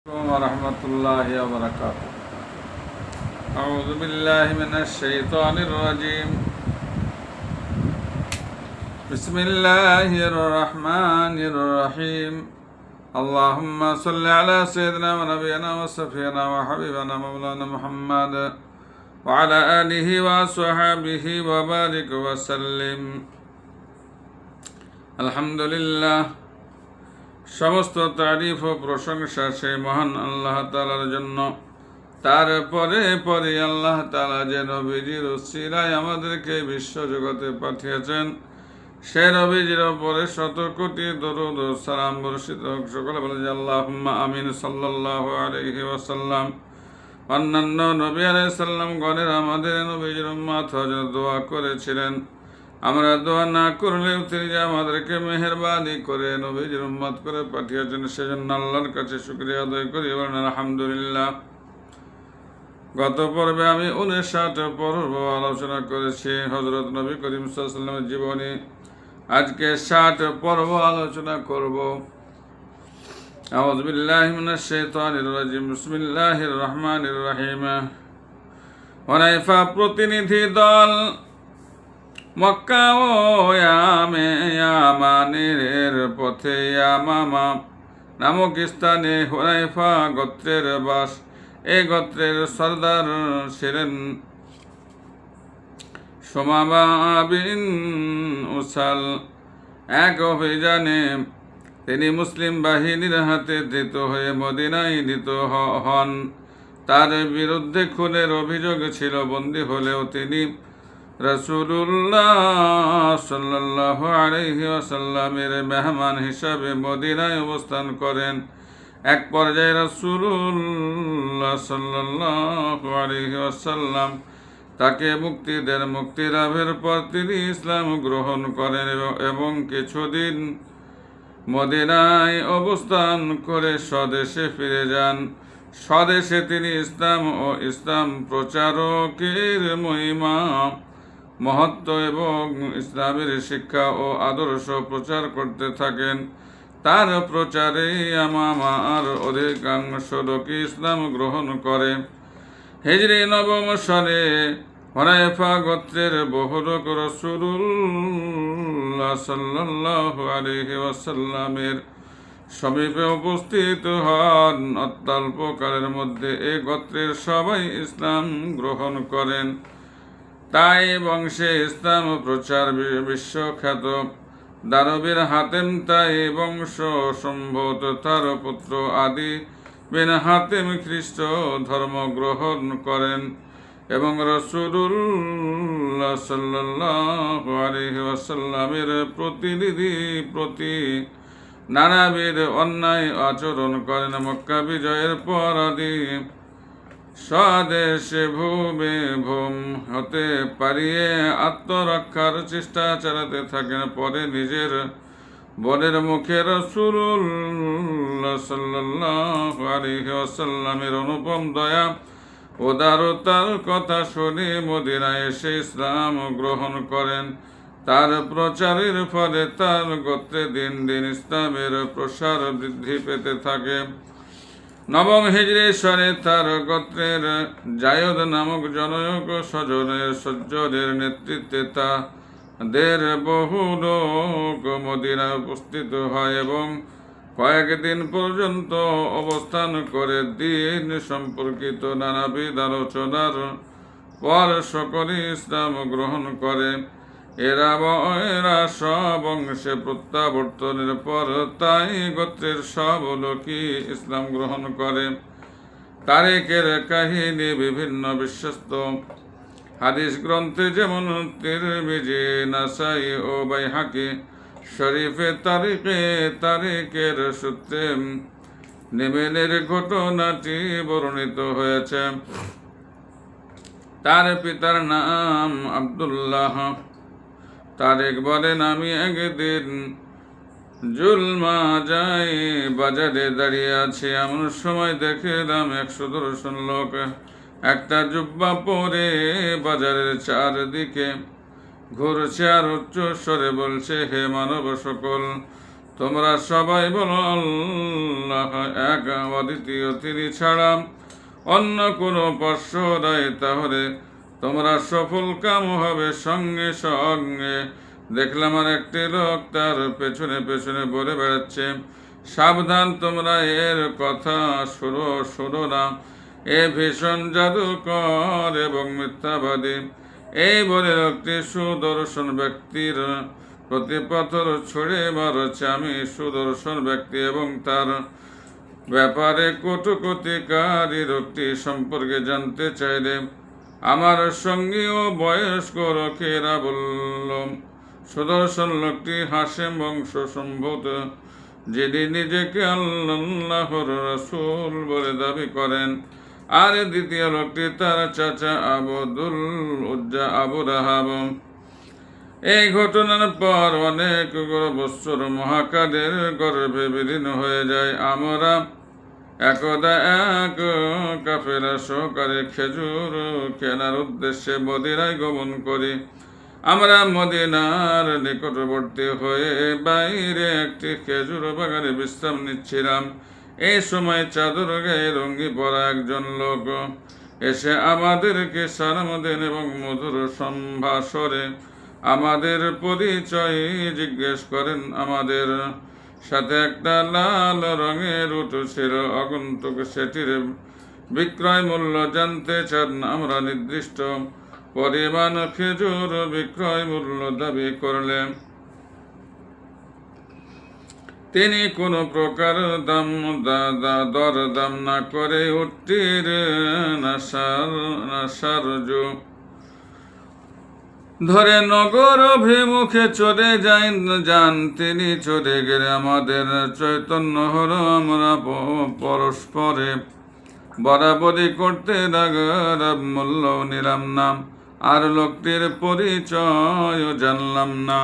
ورحمة الله وبركاته. أعوذ بالله من الشيطان الرجيم. بسم الله الرحمن الرحيم. اللهم صل على سيدنا ونبينا وصفينا وحبيبنا مولانا محمد وعلى آله وصحبه وبارك وسلم. الحمد لله. সমস্ত তারিফ ও প্রশংসা সেই মহান আল্লাহ তাআলার জন্য। তারপরে পরে আল্লাহ তাআলা যে নবীজির উসিলায় আমাদেরকে বিশ্বজগতে পাঠিয়েছেন, সে নবীজির উপরে শত কোটি দরুদ ও সালাম বর্ষিত হোক। সকলে বলে যে আল্লাহুম্মা আমিন সাল্লাল্লাহু আলাইহি ওয়াসাল্লাম। অন্যান্য নবী আলাইহিস সালাম গণের আমাদের নবীজির উম্মত হওয়ার দোয়া করেছিলেন। আমরা দোয়া না করলেও তিনি যে আমাদেরকে মেহেরবানি করে নবীজির উম্মত করে পাঠিয়েছেন, সেজন্য আল্লাহর কাছে শুকরিয়া আদায় করি। বলেন আলহামদুলিল্লাহ। গত পর্বে আমি 59 পর্ব আলোচনা করেছি হযরত নবী করিম সাল্লাল্লাহু আলাইহি ওয়াসাল্লামের জীবনী। আজকে 60 পর্ব আলোচনা করব। আউযু বিল্লাহি মিনাশ শাইতানির রাজিম। বিসমিল্লাহির রহমানির রহিম। হুনাইফা প্রতিনিধি দল মক্কা ও ইয়ামানের পথে ইয়ামামা নামক স্থানে হুনাইফা গোত্রের বাস। এই গোত্রের সর্দার ছিলেন সুমামা বিন উসাল। এক অভিযানে তিনি মুসলিম বাহিনীর হাতে ধৃত হয়ে মদিনায় নিত হন। তার বিরুদ্ধে খুনের অভিযোগ ছিল। বন্দী হলেও তিনি রাসূলুল্লাহ সাল্লাল্লাহু আলাইহি ওয়াসাল্লামের মেহমান হিসাবে মদিনায় অবস্থান করেন। এক পর্যায়ে রাসূলুল্লাহ সাল্লাল্লাহু আলাইহি ওয়াসাল্লাম তাকে মুক্তি দেন। মুক্তি লাভের পর তিনি ইসলাম গ্রহণ করেন এবং কিছুদিন মদিনায় অবস্থান করে স্বদেশে ফিরে যান। স্বদেশে তিনি ইসলাম ও ইসলাম প্রচারকের মহিমা, মহত্ব এবং ইসলামের শিক্ষা ও আদর্শ প্রচার করতে থাকেন। তার প্রচারে ইয়ামামার অধিকাংশ লোকই ইসলাম গ্রহণ করে। হিজরি 9 সালে হুনাইফা গোত্রের বহু লোক রাসূলুল্লাহ সাল্লাল্লাহু আলাইহি ওয়াসাল্লামের সমীপে উপস্থিত হন। অত্যল্পকালের মধ্যে এই গোত্রের সবাই ইসলাম গ্রহণ করেন। তাই বংশে ইসলাম প্রচার বিশ্বখ্যাত। দানবীর হাতেম তাই বংশ সম্ভবত তার পুত্র আদি বিন হাতেম খ্রিস্ট ধর্ম গ্রহণ করেন এবং রাসূলুল্লাহ সাল্লাল্লাহু আলাইহি ওয়াসাল্লামের প্রতি নানাবিধ অন্যায় আচরণ করেন। মক্কা বিজয়ের পর আদি স্বদেশে ভূম হতে পারিয়ে আত্মরক্ষার চেষ্টা চালাতে থাকেন। পরে নিজের বোনের মুখে রাসূলুল্লাহ সাল্লাল্লাহু আলাইহি ওয়াসাল্লামের অনুপম দয়া উদারতার কথা শুনে মদিনায় এসে ইসলাম গ্রহণ করেন। তার প্রচারের ফলে তার গোত্রে দিন দিন ইসলামের প্রসার বৃদ্ধি পেতে থাকে। 9 হিজরি সনে তার গোত্রের জায়দ নামক জনৈক সজ্জনের নেতৃত্বে তাদের বহু লোক মদিনায় উপস্থিত হয় এবং কয়েকদিন পর্যন্ত অবস্থান করে দিন সম্পর্কিত নানাবিধ আলোচনার পর সকলে ইসলাম গ্রহণ করে। এরা সব অংশে প্রত্যাবর্তনের পর তাই গোত্রের সব লোকই ইসলাম গ্রহণ করে। তারিখের কাহিনী বিভিন্ন বিশ্বস্ত হাদিস গ্রন্থে যেমন তিরমিজি, নাসাই ও বাইহাকি শরীফে তারিখের সূত্রে নেমেনের ঘটনাটি বর্ণিত হয়েছে। তার পিতার নাম আব্দুল্লাহ। তারেক বলেন, আমি একদিন জুলমাজায় বাজারে দাঁড়িয়ে আছি। এমন সময় দেখলাম 110 লোক একটা জুব্বা পরে বাজারের চারদিকে ঘুরছে আর উচ্চ স্বরে বলছে, হে মানব সকল, তোমরা সবাই বলো আল্লাহ এক, অদ্বিতীয়, তিনি ছাড়া অন্য কোনো উপাস্য নাই। তাহলে তোমরা সফল কাম হবে। সঙ্গে সঙ্গে দেখলাম আর একটি লোক তার পেছনে পেছনে বলে বেড়াচ্ছে, সাবধান, তোমরা এর কথা শোনো না, এ ভীষণ জাদুকর এবং মিথ্যাবাদী। এই বলে লোকটি সুদর্শন ব্যক্তির প্রতি পাথর ছুঁড়ে মারছে। আমি সুদর্শন ব্যক্তি এবং তার ব্যাপারে কটুকতিকারী লোকটি সম্পর্কে জানতে চাইলে আমার সঙ্গী ও বয়স্ক লোকেরা বলল, সুদর্শন লোকটি হাশেম বংশ সম্ভূত, যিনি নিজেকে আল্লাহর রাসূল বলে দাবি করেন। আর দ্বিতীয় লোকটি তার চাচা আবদুল উজ্জা আবু রাহাব। এই ঘটনার পর অনেক বৎসর মহাকাদের গর্ভে বিলীন হয়ে যায়। আমরা একদা এক কাফেলা সহকারে খেজুর কেনার উদ্দেশ্যে মদিনায় গমন করি। আমরা মদিনার নিকটবর্তী হয়ে বাইরে একটি খেজুর বাগানে বিশ্রাম নিচ্ছিলাম। এই সময় চাদর গায়ে লুঙ্গি পরা একজন লোক এসে আমাদেরকে সালাম দেন এবং মধুর সম্ভাষণে আমাদের পরিচয় জিজ্ঞেস করেন। আমাদের সাথে একটা লাল রঙের উট ছিল। আগন্তুক সেটির বিক্রয় মূল্য জানতে চান। আমরা নির্দিষ্ট পরিমাণ খেজুর বিক্রয় মূল্য দাবি করলে তিনি কোনো প্রকার দরদাম না করে উটটির নাসার্য ধরে নগর অভিমুখে চলে যান। তিনি চলে গেলে আমাদের চৈতন্য হলো। আমরা পরস্পরে বরাবরি করতে মূল্য নিলাম না, আর লোকটির পরিচয় জানলাম না।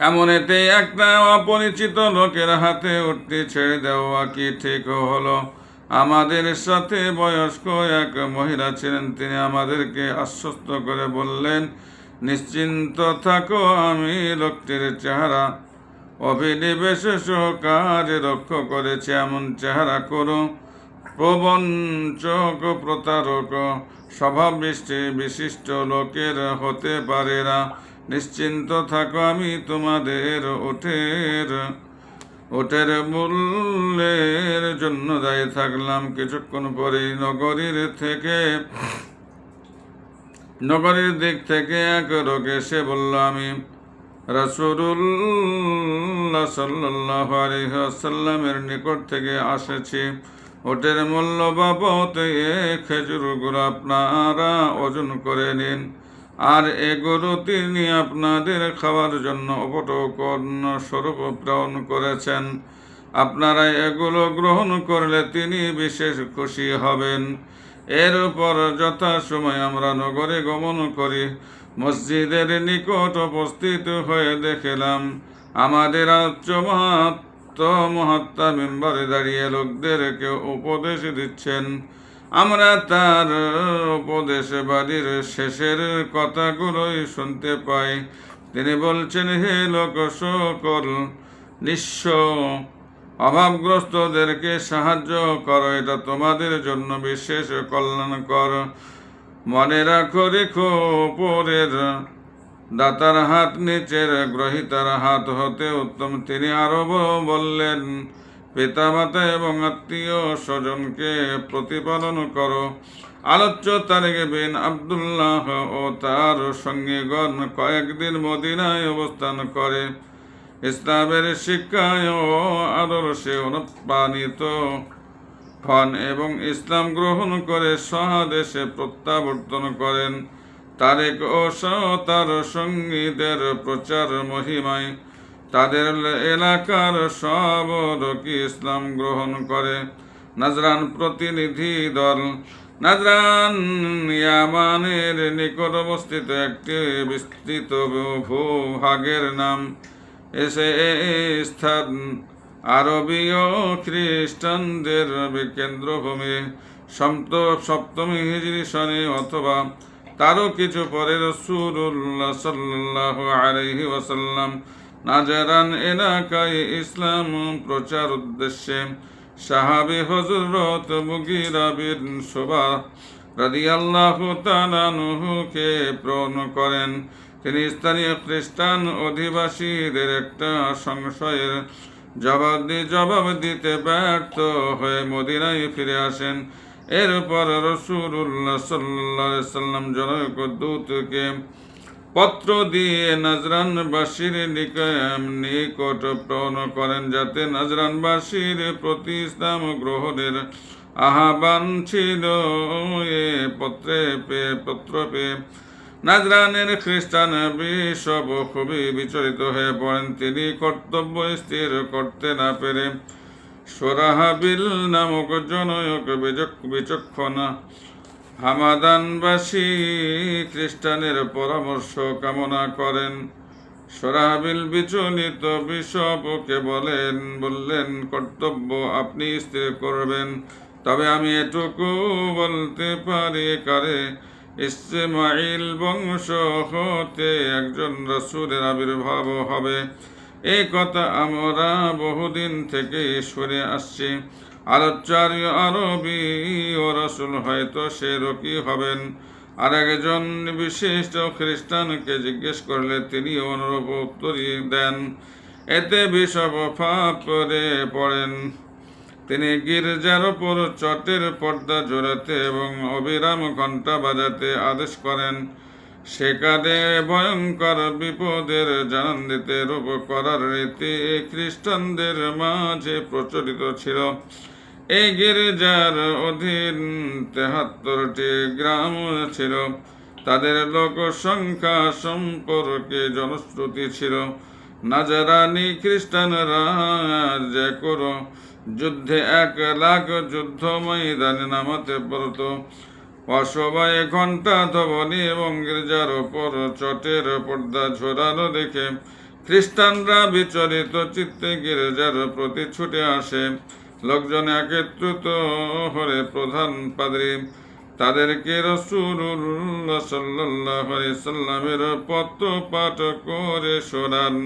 এমন এতে একটা অপরিচিত লোকের হাতে উঠতে ছেড়ে দেওয়া কি ঠিক হলো? আমাদের সাথে বয়স্ক এক মহিলা ছিলেন। তিনি আমাদেরকে আশ্বস্ত করে বললেন, নিশ্চিন্ত থাকো, আমি লোকটির চেহারা অভিনিবেশে সহকারে লক্ষ্য করেছি। এমন চেহারা করো প্রবঞ্চক, প্রতারক স্বভাব বিশিষ্ট লোকের হতে পারে না। নিশ্চিন্ত থাকো, আমি তোমাদের ওটের মূল্যের জন্য দায়ী থাকলাম। কিছুক্ষণ পরেই নগরীর দিক থেকে এক লোক এসে বলল, আমি রাসূলুল্লাহ সাল্লাল্লাহু আলাইহি ওয়াসাল্লামের নিকট থেকে এসেছি। ওটের মূল্য বাবদ খেজুরগুলো আপনারা ওজন করে নিন, আর এগুলো তিনি আপনাদের খাওয়ার জন্য উপটোকন স্বরূপ প্রেরণ করেছেন। আপনারা এগুলো গ্রহণ করলে তিনি বিশেষ খুশি হবেন। এরপর যথাসময় আমরা নগরে গমন করি। মসজিদের নিকট উপস্থিত হয়ে দেখলাম আমাদের মহাত্মা মেম্বারে দাঁড়িয়ে লোকদেরকে উপদেশ দিচ্ছেন। আমরা তার উপদেশ বাড়ির শেষের কথাগুলোই শুনতে পাই। তিনি বলছেন, হে লোক সকল, নিঃস্ব অভাবগ্রস্তদেরকে সাহায্য করো, এটা তোমাদের জন্য বিশেষ কল্যাণকর। মনে রাখো, রেখো, উপরের দাতার হাত নিচের গ্রহিতার হাত হতে উত্তম। তিনি আরো বললেন, পিতামাতা এবং আত্মীয় স্বজনকে প্রতিপালন করো। আলোচ্য তারিক বিন আব্দুল্লাহ ও তার সঙ্গীগণ কয়েকদিন মদিনায় অবস্থান করে ইসলামের শিক্ষায় ও আদর্শে অনুপ্রাণিত হন এবং ইসলাম গ্রহণ করে স্বদেশে প্রত্যাবর্তন করেন। তারেক ও তার সঙ্গীদের প্রচার মহিমায় তাদের এলাকার সব লোকই ইসলাম গ্রহণ করে। নাজরান প্রতিনিধি দল। নাজরান ইয়ামানের নিকট অবস্থিত একটি বিস্তৃত ভূভাগের নাম। স্থান আরবীয় খ্রিস্টানদের কেন্দ্রভূমি। সপ্তম হিজরি সনে অথবা তারও কিছু পরে রাসূলুল্লাহ সাল্লাল্লাহু আলাইহি ওয়াসাল্লাম নাজরান এলাকায় ইসলাম প্রচার উদ্দেশ্যে সাহাবী হযরত মুগীরা বিন শুবা রাদিয়াল্লাহু তাআলা আনহুকে প্রেরণ করেন। তিনি স্থানীয় খ্রিস্টান অধিবাসীদের একটা সংশয়ের জবাব দিতে ব্যর্থ হয়ে মদিনায় ফিরে আসেন। এরপর রাসূলুল্লাহ সাল্লাল্লাহু আলাইহি সাল্লাম জনৈক দূতকে পত্র দিয়ে নাজরানবাসীর নিকট প্রেরণ করেন, যাতে নাজরানবাসীর প্রতি ইসলাম গ্রহণের আহ্বান ছিল। এ পত্র পেয়ে নাজরানের খ্রিস্টান বিশপ খুবই বিচলিত হয়ে পড়েন। তিনি কর্তব্য স্থির করতে না পেরে সোরাহাবিল নামক জনৈক বিচক্ষণ হামাদানবাসী খ্রিস্টানের পরামর্শ কামনা করেন। সোরাহাবিল বিচলিত বিশপকে বললেন, কর্তব্য আপনি স্থির করবেন, তবে আমি এটুকু বলতে পারি, কারে ইসমাইল বংশ হতে একজন রাসূলের আবির্ভাব হবে। এই কথা আমরা বহুদিন থেকে শুনে আসছি। আলোচ্যার্য আরবি ও রাসূল হয়তো সেরকমই হবেন। আর একজন বিশিষ্ট খ্রিস্টানকে জিজ্ঞেস করলে তিনি অনুরূপ উত্তর দেন। এতে বিশপ ফাঁপড়ে পড়েন। তিনি গির্জার ওপর চটের পর্দা জোড়াতে এবং অবিরাম ঘণ্টা বাজাতে আদেশ করেন। সেখানে ভয়ঙ্কর বিপদের জানান দিতে রূপ করার রীতি খ্রিস্টানদের মাঝে প্রচলিত ছিল। এই গির্জার অধীন ৭৩টি গ্রাম ছিল। তাদের লোক সংখ্যা সম্পর্কে জনশ্রুতি ছিল। নাজারানি খ্রিস্টানরা যে কোনো যুদ্ধে ১,০০,০০০ যুদ্ধ ময়দানে নামাতে পারত। অসময়ে ঘণ্টা ধ্বনি এবং গির্জার ওপর চটের পর্দা ঝোলানো দেখে খ্রিস্টানরা বিচলিত চিত্তে গির্জার প্রতি ছুটে আসে। লোকজন একত্রিত হলে প্রধান পাদ্রী তাদেরকে রাসূলুল্লাহ সাল্লাল্লাহু আলাইহি সাল্লামের পত্র পাঠ করে শোনান।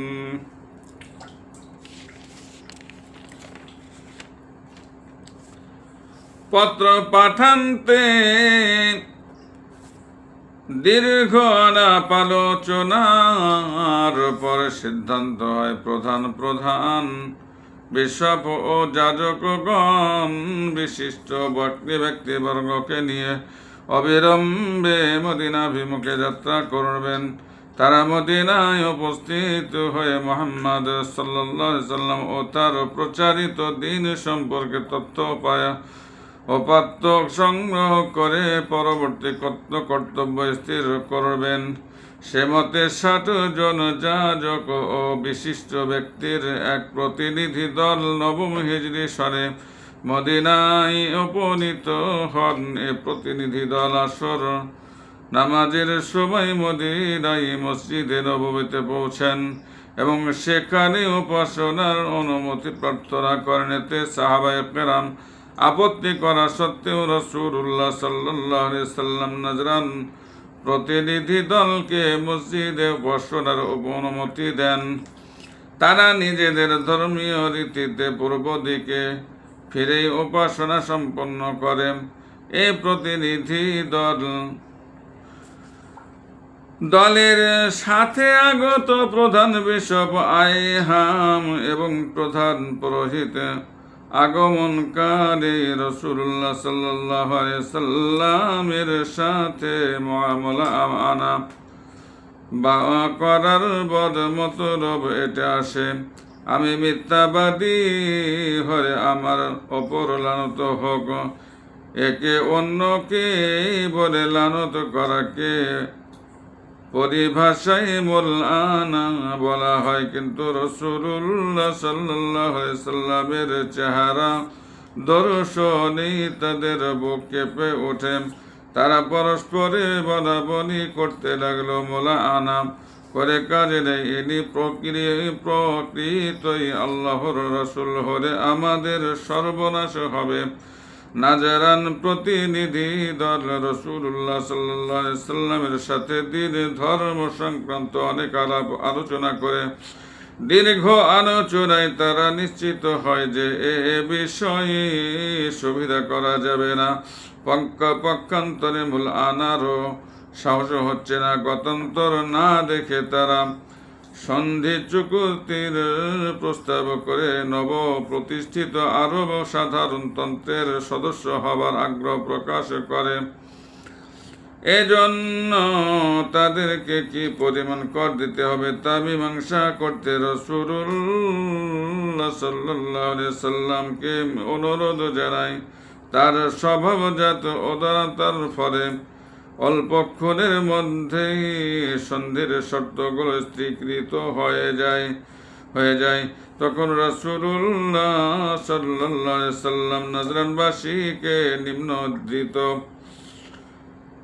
পত্র পাঠান্তে দীর্ঘ আলাপ আলোচনার পর সিদ্ধান্ত হয় প্রধান বিশপ ও যাজকগণ বিশিষ্ট ব্যক্তিবর্গকে নিয়ে অবিলম্বে মদিনাভিমুখে যাত্রা করবেন। তারা মদিনায় উপস্থিত হয়ে মুহাম্মদ সাল্লাল্লাহু আলাইহি সাল্লাম ও তার প্রচারিত দ্বীন সম্পর্কে তথ্য উপাত্ত সংগ্রহ করে পরবর্তী কর্তব্য স্থির করবেন। সে মতে ৬০ জন যাজক ও বিশিষ্ট ব্যক্তির এক প্রতিনিধি দল নবম হিজরি সনে মদিনায় উপনীত হন। এ প্রতিনিধি দল আসর নামাজের সময় মদিনায় মসজিদে নববীতে পৌঁছেন এবং সেখানে উপাসনার অনুমতি প্রার্থনা করেন। এতে সাহাবায়ে কেরাম আপত্তি করা সত্ত্বেও রাসূলুল্লাহ সাল্লাল্লাহু আলাইহি সাল্লাম নাজরান প্রতিনিধি দলকে মসজিদে উপাসনার অনুমতি দেন। তারা নিজেদের ধর্মীয় রীতিতে পূর্ব দিকে ফিরে উপাসনা সম্পন্ন করে। এই প্রতিনিধি দলের সাথে আগত প্রধান বিশপ আইহাম এবং প্রধান পুরোহিত আগমনকারী রাসূলুল্লাহ সাল্লাল্লাহু আলাইহি সাল্লামের সাথে মুআমালা আনা বা করার বদমতলব এটা আসে, আমি মিথ্যাবাদী হয়ে আমার অপর লানত হোক। একে অন্যকে বলে লানত করাকে পরিভাষায় মুলআনা বলা হয়, কিন্তু রাসূলুল্লাহ সাল্লাল্লাহু আলাইহি সাল্লামের চেহারা দর্শনেই তাদের বুক কেঁপে ওঠে। তারা পরস্পরে বলাবলি করতে লাগলো, মুলআনা করে কাজে নেই, ইনি প্রকৃতই আল্লাহর রাসূল হলে আমাদের সর্বনাশ হবে। নাজরান প্রতিনিধি দল রাসূলুল্লাহ সাল্লাল্লাহু আলাইহি সাল্লামের সাথে দ্বীন ধর্ম সংক্রান্ত অনেক আলাপ আলোচনা করে দীর্ঘ আলোচনায় তারা নিশ্চিত হয় যে এ বিষয়ে সুবিধা করা যাবে না। পক্ষান্তরে মূল আনারও সাহস হচ্ছে না। গত্যন্তর না দেখে তারা সন্ধি চুক্তির প্রস্তাব করে নব প্রতিষ্ঠিত আরব সাধারণতন্ত্রের সদস্য হবার আগ্রহ প্রকাশ করে। এজন্য তাদেরকে কি পরিমাণ কর দিতে হবে তা মীমাংসা করতে রাসূলুল্লাহ সাল্লাল্লাহু আলাইহি সাল্লামকে অনুরোধ জানায়। তার স্বভাবজাত উদারতার ফলে অল্পক্ষণের মধ্যেই সন্ধির শর্তগুলো স্থিরীকৃত হয়ে যায়। তখন রাসূলুল্লাহ সাল্লাল্লাহু আলাইহি সাল্লাম নাজরানবাসীকে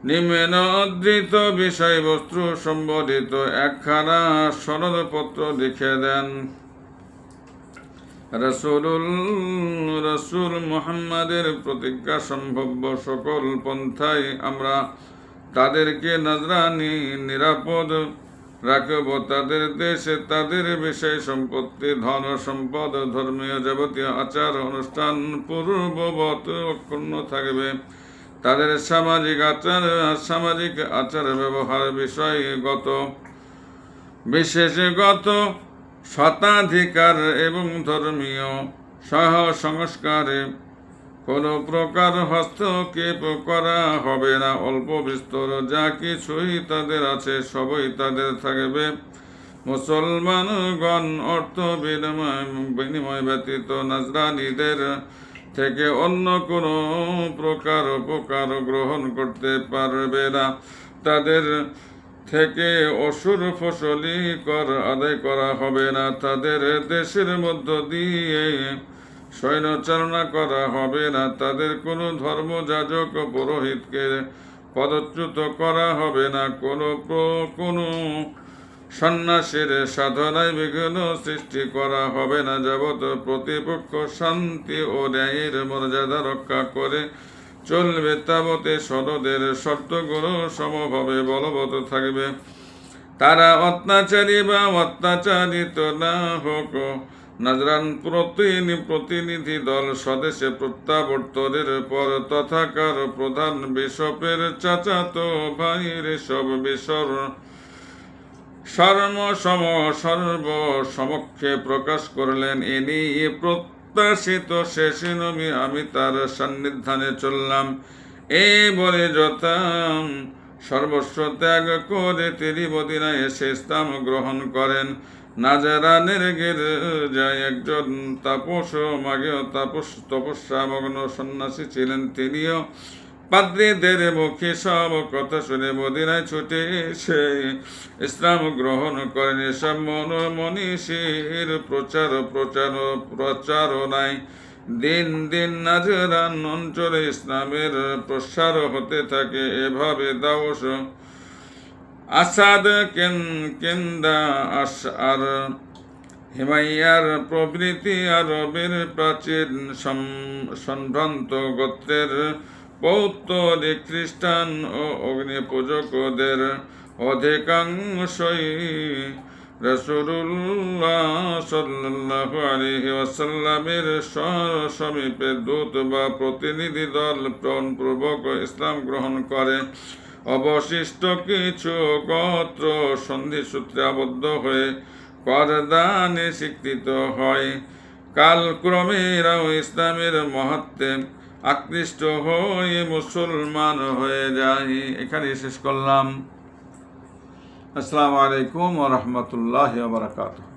নিম্নোদ্ধৃত বিষয়বস্তু সম্বলিত একখানা সনদপত্র লিখে দেন। রাসূল মুহাম্মাদের প্রতিজ্ঞা সম্ভাব্য সকল পন্থায় আমরা তাদেরকে নজরানি নিরাপদ রাখব। তাদের দেশে তাদের বিষয় সম্পত্তি, ধন সম্পদ, ধর্মীয় যাবতীয় আচার অনুষ্ঠান পূর্ববৎ অক্ষুণ্ণ থাকবে। তাদের সামাজিক আচার ব্যবহার বিশেষগত শতাধিকার এবং ধর্মীয় সংস্কারে কোনো প্রকার হস্তক্ষেপ করা হবে না। অল্প বিস্তর যা কিছুই তাদের আছে সবই তাদের থাকবে। মুসলমানগণ অর্থ বিনিময় ব্যতীত নাজরানীদের থেকে অন্য কোনো প্রকার উপকার গ্রহণ করতে পারবে না। তাদের থেকে অসুর ফসলি কর আদায় করা হবে না। তাদের দেশের মধ্য দিয়ে সৈন্যচারণা করা হবে না। তাদের কোনো ধর্মযাজক পুরোহিতকে পদচ্যুত করা হবে না। কোনো সন্ন্যাসীর সাধনায় বিঘ্ন সৃষ্টি করা হবে না। যাবত প্রতিপক্ষ শান্তি ও ন্যায়ের মর্যাদা রক্ষা করে চলবে তাবতে সনদের শর্তগুলো সমভাবে বলবৎ থাকবে। তারা অত্যাচারী বা অত্যাচারিত না হোক। নাজরান প্রতিনিধি দল স্বদেশে প্রত্যাবর্তনের পর তথাকার প্রধান বিশপের চাচাতো ভাইয়ের সব সর্বসমক্ষে প্রকাশ করলেন। ইনি প্রত্যাশিত শেষ নবী, আমি তার সান্নিধ্যানে চললাম। এই বলে সর্বস্ব ত্যাগ করে তিনি মদিনায় এসে ইসলাম গ্রহণ করেন। নাজরানের গির্জায় একজন তপস্যামগ্ন সন্ন্যাসী ছিলেন। তিনিও পাদ্রীদের মুখে সব কথা শুনে মদিনায় ছুটে ইসলাম গ্রহণ করেন। এসব মনীষীর প্রচারণায় দিন দিন নাজরান অঞ্চলে ইসলামের প্রসার হতে থাকে। এভাবে দাওস, আসাদ, কেন্দা, আশআর, হিমাইয়ার প্রভৃতি আরবের প্রাচীন সম্ভ্রান্ত গোত্রের পৌত্তলিক খ্রিস্টান ও অগ্নিপূজকদের অধিকাংশই রাসূলুল্লাহ সাল্লাল্লাহু আলাইহি ওয়াসাল্লামের সমীপে দূত বা প্রতিনিধি দল প্রাণপূর্বক ইসলাম গ্রহণ করে। অবশিষ্ট কিছু গোত্র সন্ধিসূত্রে আবদ্ধ হয়ে করদানে স্বীকৃত হয়। কালক্রমে এরাও ইসলামের মাহাত্ম্যে আকৃষ্ট হয়ে মুসলমান হয়ে যায়। এখানে শেষ করলাম। আসসালামু আলাইকুম ওয়া রাহমাতুল্লাহি ওয়া বারাকাতুহু।